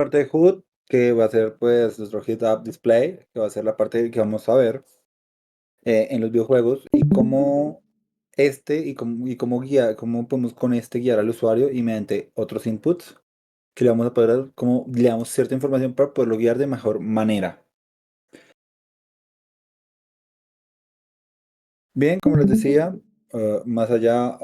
Parte de HUD, que va a ser pues nuestro Head Up Display, que va a ser la parte que vamos a ver en los videojuegos y cómo cómo guiar, cómo podemos con este guiar al usuario y mediante otros inputs que le vamos a poder dar, cómo le damos cierta información para poderlo guiar de mejor manera. Bien, como les decía, más allá,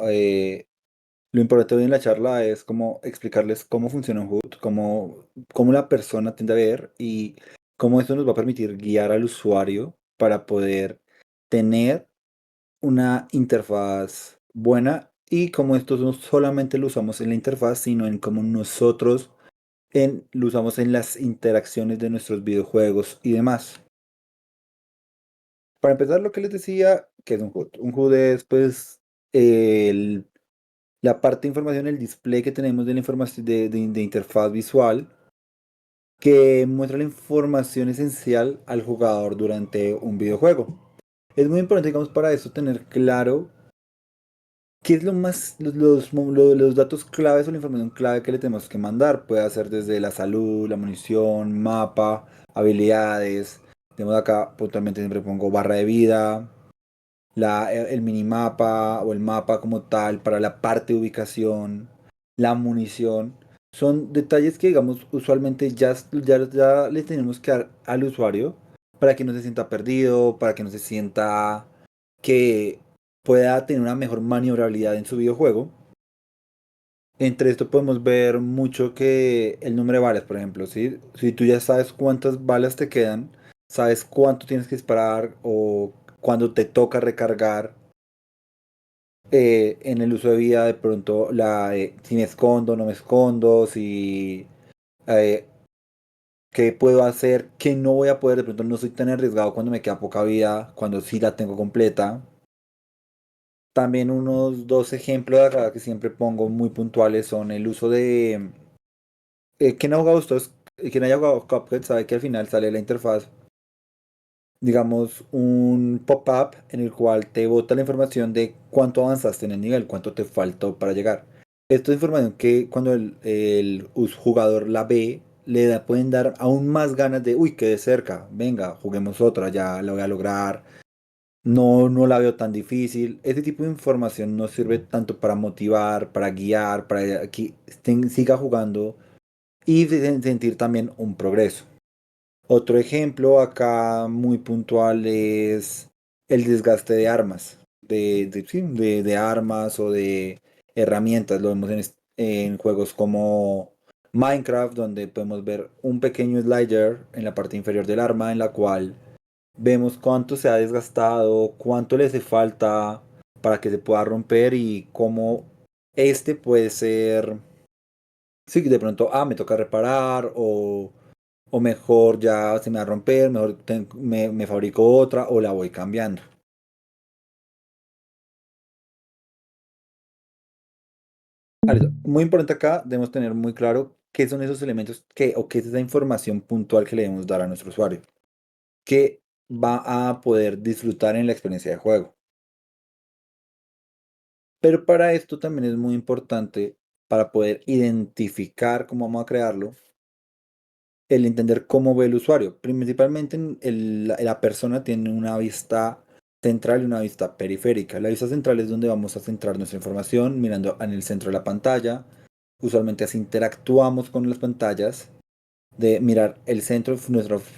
lo importante hoy en la charla es cómo explicarles cómo funciona un HUD, cómo la persona tiende a ver y cómo esto nos va a permitir guiar al usuario para poder tener una interfaz buena y cómo esto no solamente lo usamos en la interfaz, sino en cómo nosotros lo usamos en las interacciones de nuestros videojuegos y demás. Para empezar, lo que les decía, que es un HUD. Un HUD es pues el la parte de información, el display que tenemos de la información de interfaz visual que muestra la información esencial al jugador durante un videojuego. Es muy importante, digamos, para eso tener claro qué es lo más, los datos claves o la información clave que le tenemos que mandar. Puede ser desde la salud, la munición, mapa, habilidades. Tenemos acá, puntualmente siempre pongo barra de vida, el minimapa o el mapa como tal, para la parte de ubicación, la munición. Son detalles que, digamos, usualmente ya le tenemos que dar al usuario para que no se sienta perdido, para que no se sienta que pueda tener una mejor maniobrabilidad en su videojuego. Entre esto podemos ver mucho que el número de balas, por ejemplo, ¿sí? Si tú ya sabes cuántas balas te quedan, sabes cuánto tienes que disparar o cuando te toca recargar, en el uso de vida de pronto si me escondo, no me escondo, si eh, qué puedo hacer, qué no voy a poder, de pronto no soy tan arriesgado cuando me queda poca vida, cuando sí la tengo completa. También unos dos ejemplos de acá que siempre pongo muy puntuales son el uso de quien ha jugado ustedes, quien haya jugado Cuphead sabe que al final sale la interfaz, digamos, un pop-up en el cual te bota la información de cuánto avanzaste en el nivel, cuánto te faltó para llegar. Esta es información que cuando el jugador la ve, pueden dar aún más ganas de, uy, quedé cerca, venga, juguemos otra, ya la voy a lograr, no la veo tan difícil. Este tipo de información nos sirve tanto para motivar, para guiar, para que siga jugando y sentir también un progreso. Otro ejemplo acá muy puntual es el desgaste de armas, sí, de armas o de herramientas. Lo vemos en juegos como Minecraft, donde podemos ver un pequeño slider en la parte inferior del arma, en la cual vemos cuánto se ha desgastado, cuánto le hace falta para que se pueda romper y cómo este puede ser, sí, de pronto, me toca reparar o mejor ya se me va a romper, mejor me fabrico otra o la voy cambiando. Muy importante acá, debemos tener muy claro qué son esos elementos o qué es esa información puntual que le debemos dar a nuestro usuario, que va a poder disfrutar en la experiencia de juego. Pero para esto también es muy importante, para poder identificar cómo vamos a crearlo, el entender cómo ve el usuario. Principalmente la persona tiene una vista central y una vista periférica. La vista central es donde vamos a centrar nuestra información, mirando en el centro de la pantalla. Usualmente así interactuamos con las pantallas, de mirar el centro,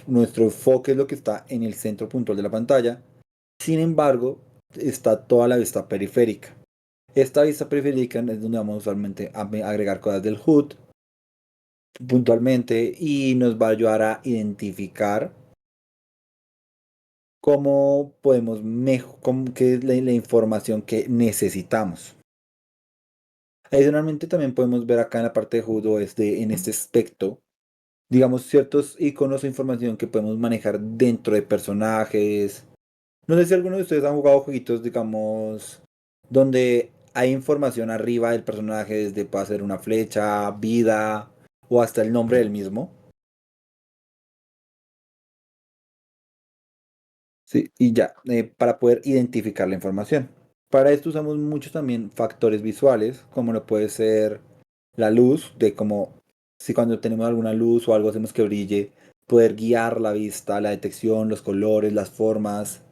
nuestro enfoque es lo que está en el centro puntual de la pantalla. Sin embargo, está toda la vista periférica. Esta vista periférica es donde vamos usualmente a agregar cosas del HUD puntualmente y nos va a ayudar a identificar cómo podemos qué es la información que necesitamos. Adicionalmente también podemos ver acá en la parte de judo en este aspecto, digamos, ciertos iconos o información que podemos manejar dentro de personajes. No sé si alguno de ustedes han jugado jueguitos, digamos, donde hay información arriba del personaje, desde puede ser una flecha, vida o hasta el nombre del mismo. Sí, y ya, para poder identificar la información. Para esto usamos mucho también factores visuales, como lo puede ser la luz, de cómo si cuando tenemos alguna luz o algo hacemos que brille, poder guiar la vista, la detección, los colores, las formas,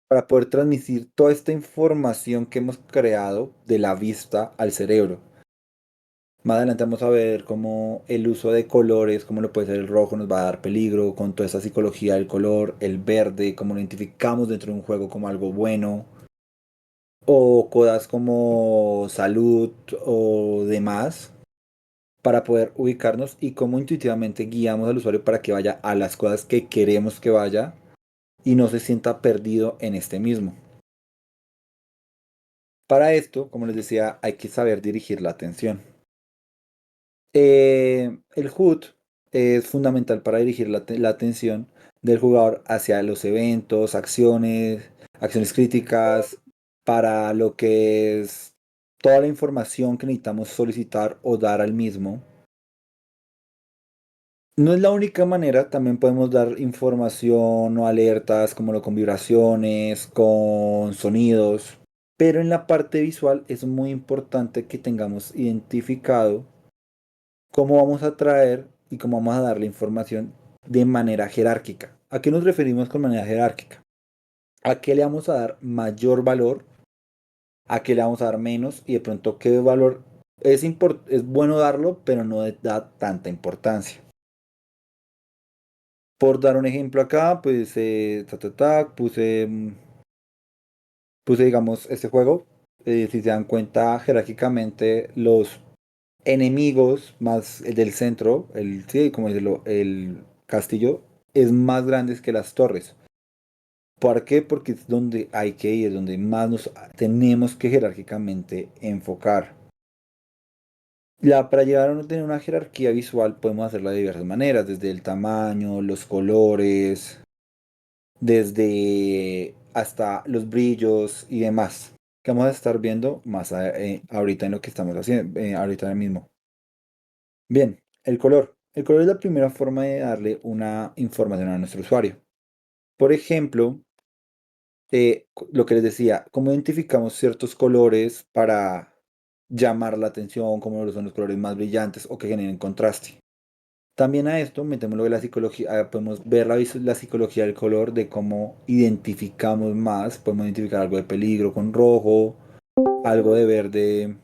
para poder transmitir toda esta información que hemos creado de la vista al cerebro. Más adelante vamos a ver cómo el uso de colores, como lo puede ser el rojo, nos va a dar peligro, con toda esa psicología del color, el verde, cómo lo identificamos dentro de un juego como algo bueno, o cosas como salud o demás, para poder ubicarnos y cómo intuitivamente guiamos al usuario para que vaya a las cosas que queremos que vaya y no se sienta perdido en este mismo. Para esto, como les decía, hay que saber dirigir la atención. El HUD es fundamental para dirigir la atención del jugador hacia los eventos, acciones críticas, para lo que es toda la información que necesitamos solicitar o dar al mismo. No es la única manera, también podemos dar información o alertas como lo con vibraciones, con sonidos, pero en la parte visual es muy importante que tengamos identificado cómo vamos a traer y cómo vamos a dar la información de manera jerárquica. ¿A qué nos referimos con manera jerárquica? ¿A qué le vamos a dar mayor valor? ¿A qué le vamos a dar menos? Y de pronto, ¿qué valor es bueno darlo, pero no da tanta importancia? Por dar un ejemplo acá, pues puse, digamos, este juego. Si se dan cuenta, jerárquicamente, los enemigos más el del centro, sí, como decirlo, el castillo, es más grande que las torres. ¿Por qué? Porque es donde hay que ir, es donde más nos tenemos que jerárquicamente enfocar. Para llegar a no tener una jerarquía visual podemos hacerla de diversas maneras, desde el tamaño, los colores, desde hasta los brillos y demás, que vamos a estar viendo más ahorita en lo que estamos haciendo, ahorita mismo. Bien, el color. El color es la primera forma de darle una información a nuestro usuario. Por ejemplo, lo que les decía, cómo identificamos ciertos colores para llamar la atención, como son los colores más brillantes o que generen contraste. También a esto metemos lo de la psicología, podemos ver la psicología del color, de cómo identificamos más, podemos identificar algo de peligro con rojo, algo de verde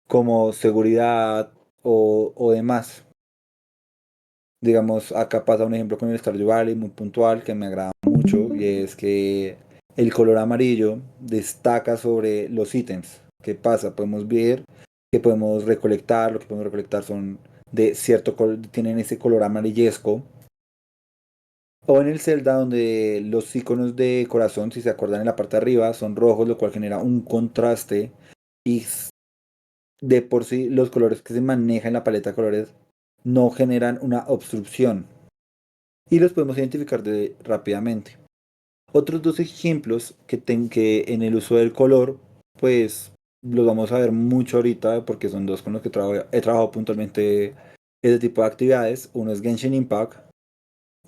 como seguridad o demás. Digamos, acá pasa un ejemplo con el Stardew Valley muy puntual que me agrada mucho y es que el color amarillo destaca sobre los ítems. ¿Qué pasa? Podemos ver que podemos recolectar, lo que podemos recolectar son de cierto color, tienen ese color amarillesco. O en el Zelda donde los iconos de corazón, si se acuerdan en la parte de arriba, son rojos, lo cual genera un contraste y de por sí los colores que se manejan en la paleta de colores no generan una obstrucción y los podemos identificar rápidamente. Otros dos ejemplos que en el uso del color, pues los vamos a ver mucho ahorita porque son dos con los que he trabajado puntualmente ese tipo de actividades. Uno es Genshin Impact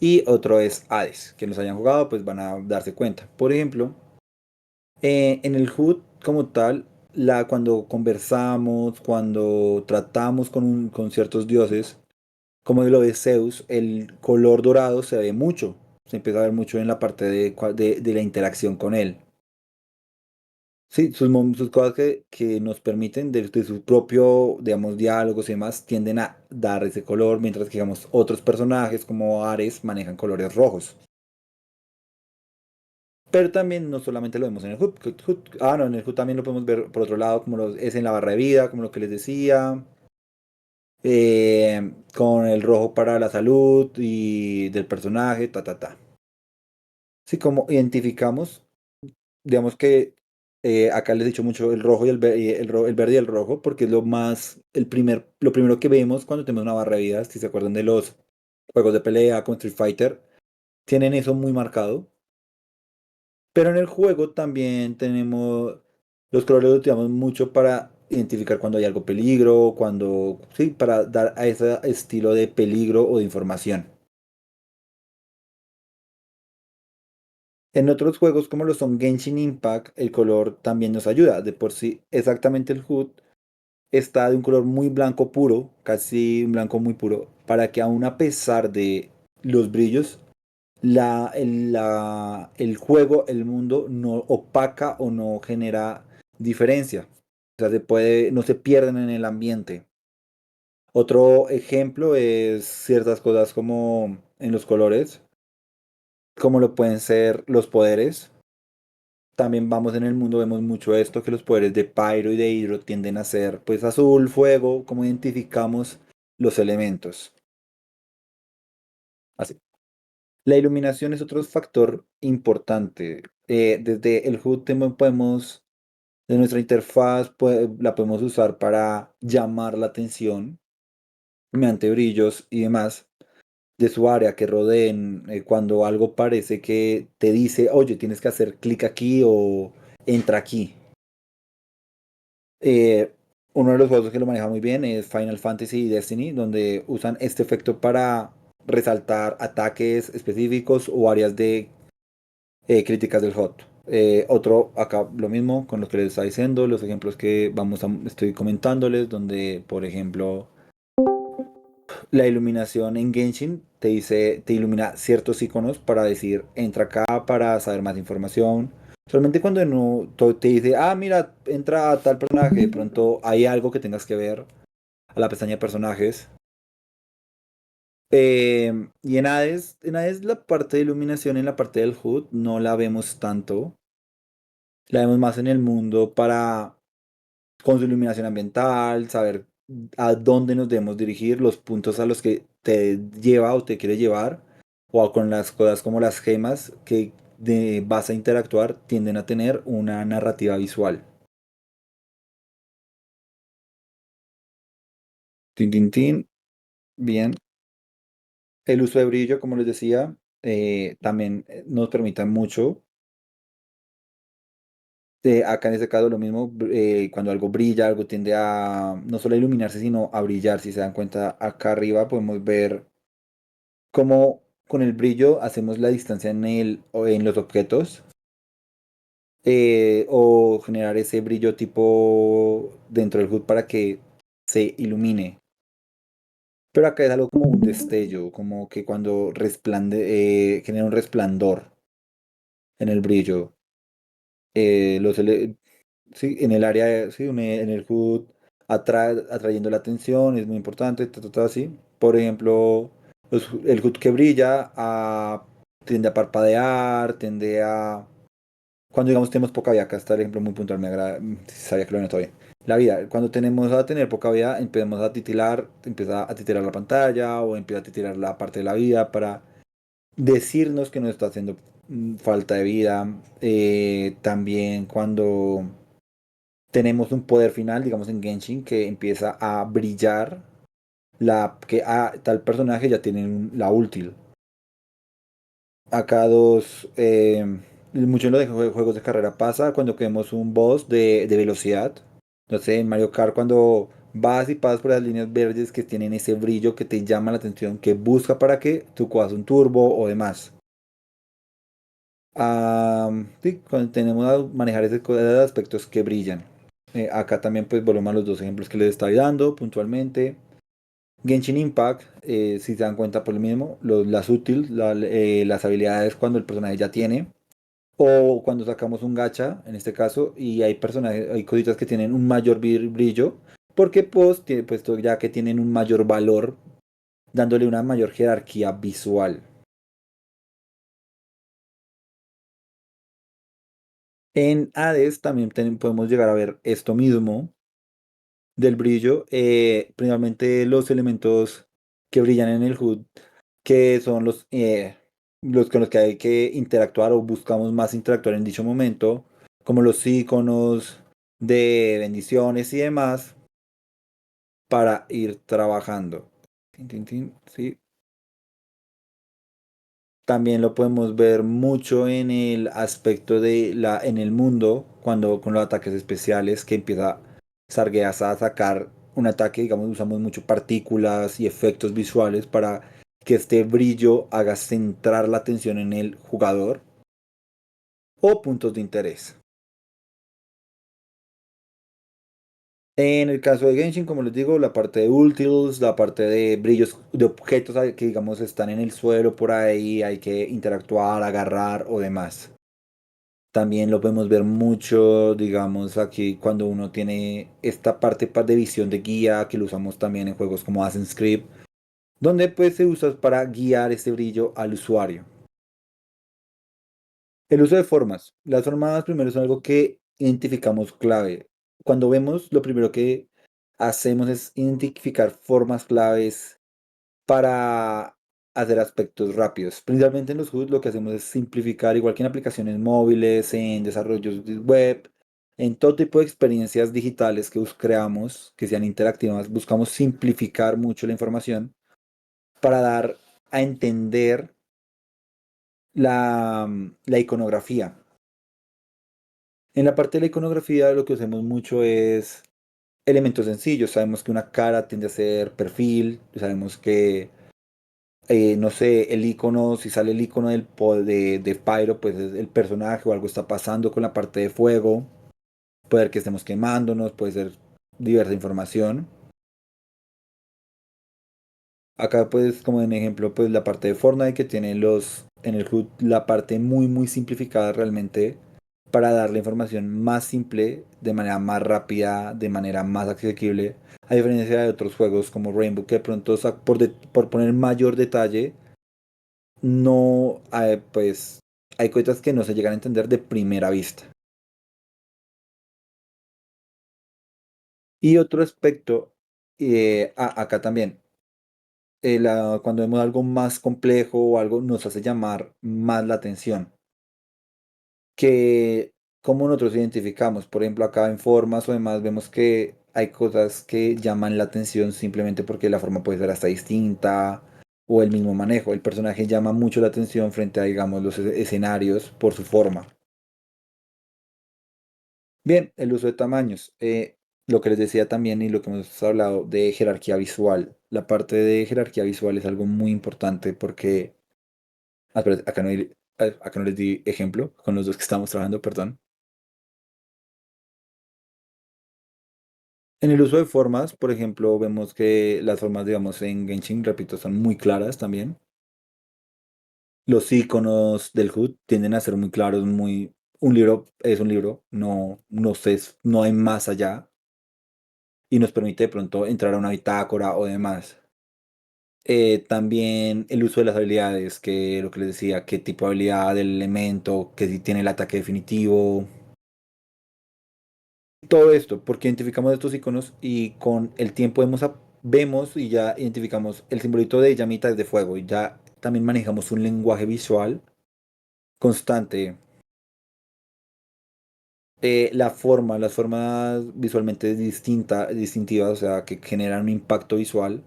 y otro es Hades. Que los hayan jugado pues van a darse cuenta. Por ejemplo, en el HUD como tal, cuando conversamos, cuando tratamos con ciertos dioses, como lo de Zeus, el color dorado se ve mucho. Se empieza a ver mucho en la parte de la interacción con él. Sí, sus cosas que nos permiten de su propio, digamos, diálogos y demás, tienden a dar ese color, mientras que, digamos, otros personajes como Ares manejan colores rojos. Pero también no solamente lo vemos en el HUD, no, en el HUD también lo podemos ver por otro lado, como es en la barra de vida, como lo que les decía, con el rojo para la salud y del personaje, ta, ta, ta. Sí, como identificamos, digamos que acá les he dicho mucho el rojo y el verde y el rojo, porque es lo primero que vemos cuando tenemos una barra de vidas, si se acuerdan de los juegos de pelea como Street Fighter, tienen eso muy marcado. Pero en el juego también tenemos, los colores los utilizamos mucho para identificar cuando hay algo peligro, sí, para dar a ese estilo de peligro o de información. En otros juegos como lo son Genshin Impact, el color también nos ayuda. De por sí, exactamente el HUD. está de un color muy blanco puro, casi un blanco muy puro, para que aún a pesar de los brillos, el juego, el mundo no opaca o no genera diferencia. O sea, no se pierden en el ambiente. Otro ejemplo es ciertas cosas como en los colores, como lo pueden ser los poderes. También vamos en el mundo, vemos mucho esto, que los poderes de Pyro y de Hydro tienden a ser pues azul, fuego, como identificamos los elementos. Así. La iluminación es otro factor importante. Desde el HUD podemos, de nuestra interfaz, la podemos usar para llamar la atención mediante brillos y demás de su área que rodeen, cuando algo parece que te dice, oye, tienes que hacer clic aquí o entra aquí. Eh, Uno de los juegos que lo maneja muy bien es Final Fantasy y Destiny, donde usan este efecto para resaltar ataques específicos o áreas de críticas del HOT. Otro, acá lo mismo con lo que les estaba diciendo, los ejemplos que estoy comentándoles, donde, por ejemplo, la iluminación en Genshin te ilumina ciertos iconos para decir, entra acá para saber más información. Solamente cuando no te dice, ah, mira, entra a tal personaje, de pronto hay algo que tengas que ver a la pestaña de personajes. Y en Hades la parte de iluminación en la parte del HUD no la vemos tanto. La vemos más en el mundo para, con su iluminación ambiental, saber a dónde nos debemos dirigir, los puntos a los que te lleva o te quiere llevar, o con las cosas como las gemas que vas a interactuar tienden a tener una narrativa visual. Tin, tin, tin. Bien. El uso de brillo, como les decía, también nos permite mucho. Acá en este caso lo mismo, cuando algo brilla, algo tiende a no solo a iluminarse, sino a brillar. Si se dan cuenta, acá arriba podemos ver cómo con el brillo hacemos la distancia o en los objetos, o generar ese brillo tipo dentro del HUD para que se ilumine. Pero acá es algo como un destello, como que cuando genera un resplandor en el brillo. Eh, los, ele- sí, en el área, sí, en el HUD, atrayendo la atención, es muy importante, así. Por ejemplo, el HUD que brilla tiende a parpadear, tiende a... Cuando digamos tenemos poca vida, acá está el ejemplo muy puntual, me agrada, sabía que lo noto bien. La vida, cuando tenemos a tener poca vida, empezamos a titilar, empieza a titilar la pantalla o empieza a titilar la parte de la vida para decirnos que nos está haciendo falta de vida. También cuando tenemos un poder final, digamos en Genshin, que empieza a brillar, que tal personaje ya tiene la útil. Acá mucho en los juegos de carrera pasa cuando queremos un boss de velocidad. No sé, en Mario Kart cuando vas y pasas por las líneas verdes que tienen ese brillo que te llama la atención, que busca para que tú cojas un turbo o demás. Sí, cuando tenemos a manejar esos aspectos que brillan. Acá también pues volvemos a los dos ejemplos que les estoy dando puntualmente. Genshin Impact, si se dan cuenta por lo mismo, las útiles, las habilidades cuando el personaje ya tiene, o cuando sacamos un gacha, en este caso, y hay personajes, hay cositas que tienen un mayor brillo, porque pues, puesto ya que tienen un mayor valor, dándole una mayor jerarquía visual. En Hades también podemos llegar a ver esto mismo del brillo, principalmente los elementos que brillan en el HUD, que son los con los que hay que interactuar o buscamos más interactuar en dicho momento, como los iconos de bendiciones y demás, para ir trabajando. Tin, tin, tin, sí. También lo podemos ver mucho en el aspecto en el mundo, cuando con los ataques especiales que empieza Sargeas a sacar un ataque, digamos, usamos mucho partículas y efectos visuales para que este brillo haga centrar la atención en el jugador o puntos de interés. En el caso de Genshin, como les digo, la parte de utils, la parte de brillos de objetos que digamos están en el suelo por ahí, hay que interactuar, agarrar o demás. También lo podemos ver mucho, digamos, aquí cuando uno tiene esta parte de visión de guía que lo usamos también en juegos como Assassin's Creed, donde pues se usa para guiar este brillo al usuario. El uso de formas. Las formas primero son algo que identificamos clave. Cuando vemos, lo primero que hacemos es identificar formas claves para hacer aspectos rápidos. Principalmente en los HUD lo que hacemos es simplificar, igual que en aplicaciones móviles, en desarrollos de web, en todo tipo de experiencias digitales que creamos, que sean interactivas, buscamos simplificar mucho la información para dar a entender la iconografía. En la parte de la iconografía lo que hacemos mucho es elementos sencillos. Sabemos que una cara tiende a ser perfil, sabemos que, no sé, el icono, si sale el icono de Pyro, pues es el personaje o algo está pasando con la parte de fuego, puede ser que estemos quemándonos, puede ser diversa información. Acá pues como en ejemplo pues la parte de Fortnite que tiene en el HUD la parte muy simplificada realmente para dar la información más simple, de manera más rápida, de manera más asequible, a diferencia de otros juegos como Rainbow que de pronto por poner mayor detalle no pues hay cosas que no se llegan a entender de primera vista. Y otro aspecto acá también cuando vemos algo más complejo o algo nos hace llamar más la atención. Que como nosotros identificamos, por ejemplo, acá en formas o demás, vemos que hay cosas que llaman la atención simplemente porque la forma puede ser hasta distinta o el mismo manejo. El personaje llama mucho la atención frente a, digamos, los escenarios por su forma. Bien, el uso de tamaños. Lo que les decía también y lo que hemos hablado de jerarquía visual. La parte de jerarquía visual es algo muy importante porque espera, acá no les di ejemplo con los dos que estamos trabajando, perdón. En el uso de formas, por ejemplo, vemos que las formas, digamos, en Genshin, repito, son muy claras también. Los iconos del HUD tienden a ser muy claros, muy... Un libro es un libro, no sé, no hay más allá y nos permite de pronto entrar a una bitácora o demás. También el uso de las habilidades, que lo que les decía, qué tipo de habilidad del elemento, que si tiene el ataque definitivo, todo esto, porque identificamos estos iconos y con el tiempo vemos y ya identificamos el simbolito de llamitas de fuego y ya también manejamos un lenguaje visual constante. Las formas visualmente distintivas, o sea, que generan un impacto visual,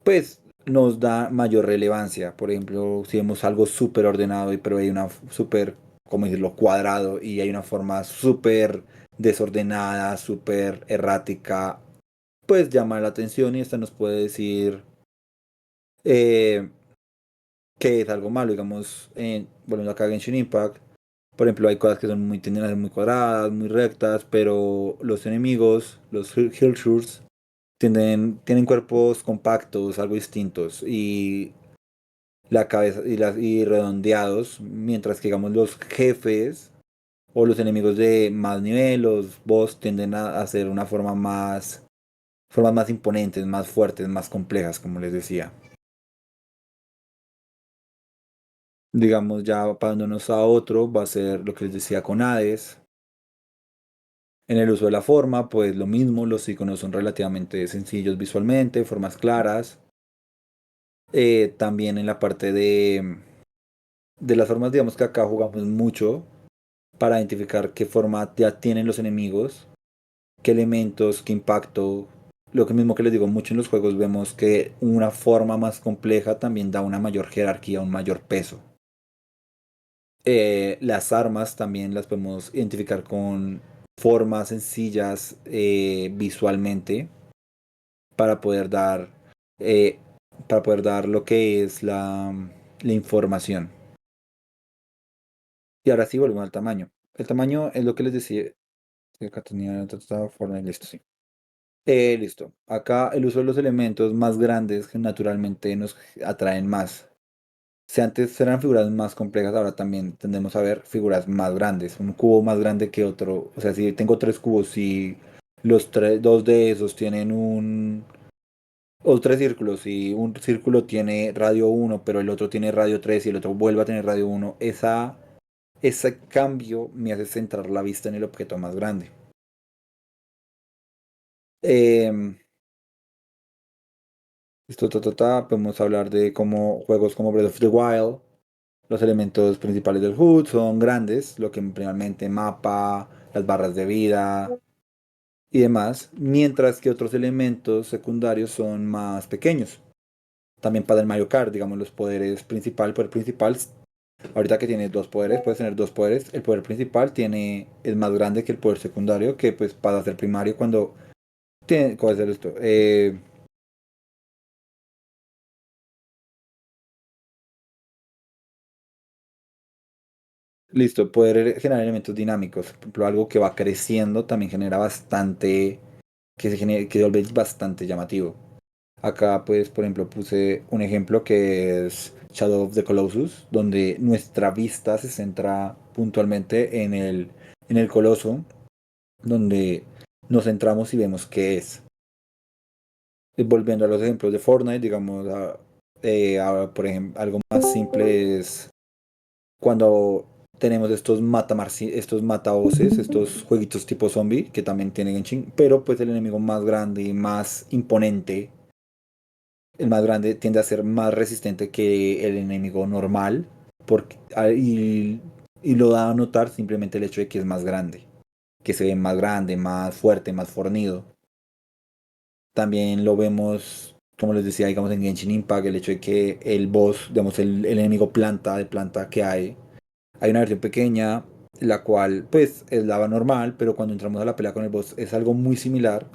pues nos da mayor relevancia. Por ejemplo, si vemos algo súper ordenado, pero hay una súper, ¿cómo decirlo?, cuadrado y hay una forma súper desordenada, súper errática, pues llama la atención y esta nos puede decir eh, que es algo malo, digamos, volviendo acá a Genshin Impact, por ejemplo, hay cosas que son tienden a ser muy cuadradas, muy rectas, pero los enemigos, los Hillshurs, tienen cuerpos compactos, algo distintos, y la cabeza y redondeados, mientras que digamos los jefes o los enemigos de más nivel, los boss tienden a hacer una formas más imponentes, más fuertes, más complejas, como les decía. Digamos, ya pasándonos a otro, va a ser lo que les decía con Hades. En el uso de la forma, pues lo mismo, los iconos son relativamente sencillos visualmente, formas claras. También en la parte de las formas, digamos que acá jugamos mucho para identificar qué forma ya tienen los enemigos, qué elementos, qué impacto. Lo que mismo que les digo, mucho en los juegos vemos que una forma más compleja también da una mayor jerarquía, un mayor peso. Las armas también las podemos identificar con formas sencillas visualmente para poder dar, eh, para poder dar lo que es la información. Y ahora sí volvemos al tamaño. El tamaño es lo que les decía. Acá tenía Fortnite, listo, sí. Listo. Acá el uso de los elementos más grandes que naturalmente nos atraen más. Si antes eran figuras más complejas, ahora también tendemos a ver figuras más grandes. Un cubo más grande que otro. O sea, si tengo tres cubos y dos de esos tienen o tres círculos y un círculo tiene radio uno pero el otro tiene radio 3 y el otro vuelve a tener radio uno ese cambio me hace centrar la vista en el objeto más grande. Em, podemos hablar de cómo juegos como Breath of the Wild. Los elementos principales del HUD son grandes, lo que principalmente mapa, las barras de vida y demás, mientras que otros elementos secundarios son más pequeños. También para el Mario Kart, digamos, los poderes principal, poder principal, ahorita que tienes dos poderes, puedes tener dos poderes, el poder principal es más grande que el poder secundario, que pues para ser primario cuando tiene, ¿cómo hacer esto? Listo, poder generar elementos dinámicos, por ejemplo, algo que va creciendo también genera bastante, que se vuelve bastante llamativo. Acá, pues, por ejemplo, puse un ejemplo que es Shadow of the Colossus, donde nuestra vista se centra puntualmente en el coloso, donde nos centramos y vemos qué es. Volviendo a los ejemplos de Fortnite, digamos, por ejemplo, algo más simple es cuando tenemos estos matavoces, estos jueguitos tipo zombie, que también tienen Genshin, pero pues el enemigo más grande y más imponente, el más grande tiende a ser más resistente que el enemigo normal, y lo da a notar simplemente el hecho de que es más grande, que se ve más grande, más fuerte, más fornido. También lo vemos, como les decía, digamos en Genshin Impact, el hecho de que el boss, digamos el enemigo planta de planta que hay una versión pequeña, la cual pues es lava normal, pero cuando entramos a la pelea con el boss es algo muy similar,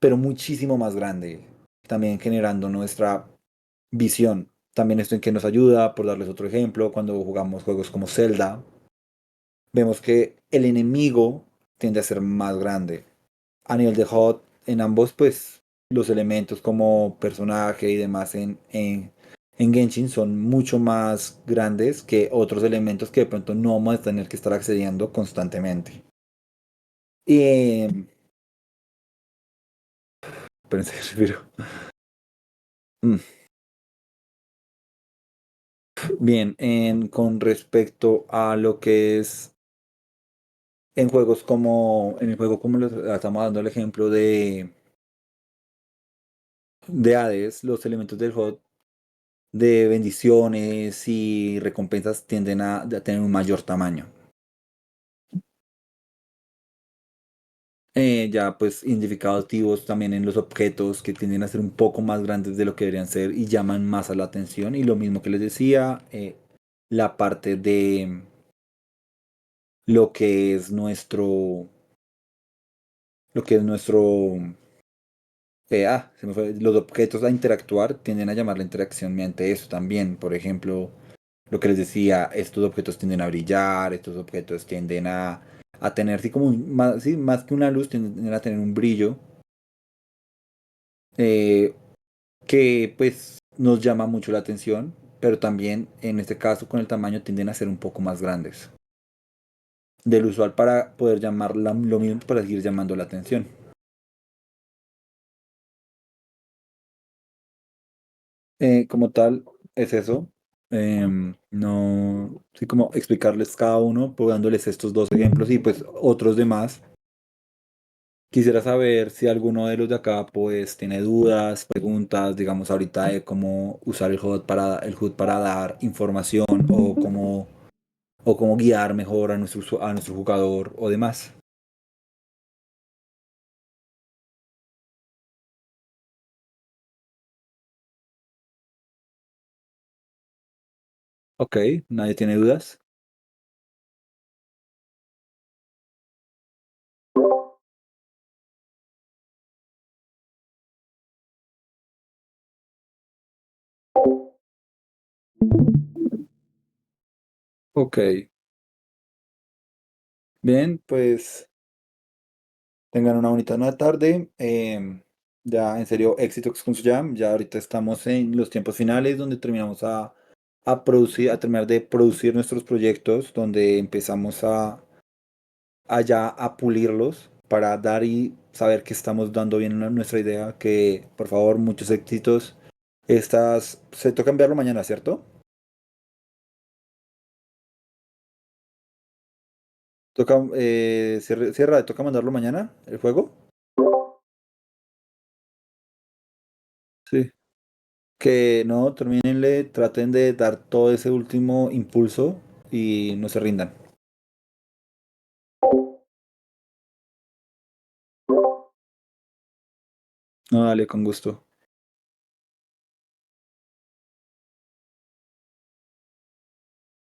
pero muchísimo más grande, también generando nuestra visión. También esto en que nos ayuda, por darles otro ejemplo, cuando jugamos juegos como Zelda, vemos que el enemigo tiende a ser más grande. A nivel de HUD, en ambos, pues los elementos como personaje y demás en Genshin son mucho más grandes que otros elementos que de pronto no vamos a tener que estar accediendo constantemente. Y, espérense, respiro. Mm, Bien, con respecto a lo que es en el juego como estamos dando el ejemplo de Hades, los elementos del HUD de bendiciones y recompensas tienden a tener un mayor tamaño. Ya pues identificados activos también en los objetos que tienden a ser un poco más grandes de lo que deberían ser y llaman más a la atención. Y lo mismo que les decía, la parte de lo que es nuestro, se me fue, los objetos a interactuar tienden a llamar la interacción mediante eso también. Por ejemplo, lo que les decía, estos objetos tienden a brillar, estos objetos tienden a tener, sí, como sí, más que una luz, tienden a tener un brillo. eh, que pues nos llama mucho la atención, pero también en este caso con el tamaño tienden a ser un poco más grandes del usual para poder llamar lo mismo para seguir llamando la atención. Como tal, es eso. No, sí, como explicarles cada uno, pues, dándoles estos dos ejemplos y pues otros demás. Quisiera saber si alguno de los de acá pues tiene dudas, preguntas, digamos ahorita de cómo usar el HUD para dar información o cómo guiar mejor a a nuestro jugador o demás. Ok, nadie tiene dudas. Ok, bien, pues Tengan una bonita nueva tarde. Ya, en serio, éxitos con su jam. Ya ahorita estamos en los tiempos finales donde terminamos a producir, a terminar de producir nuestros proyectos, donde empezamos a ya a pulirlos para dar y saber que estamos dando bien nuestra idea. Que por favor, muchos éxitos. Se toca enviarlo mañana, ¿cierto? Toca, cierra, toca mandarlo mañana, el juego. Sí. Que no, termínenle, traten de dar todo ese último impulso y no se rindan. No, dale, con gusto.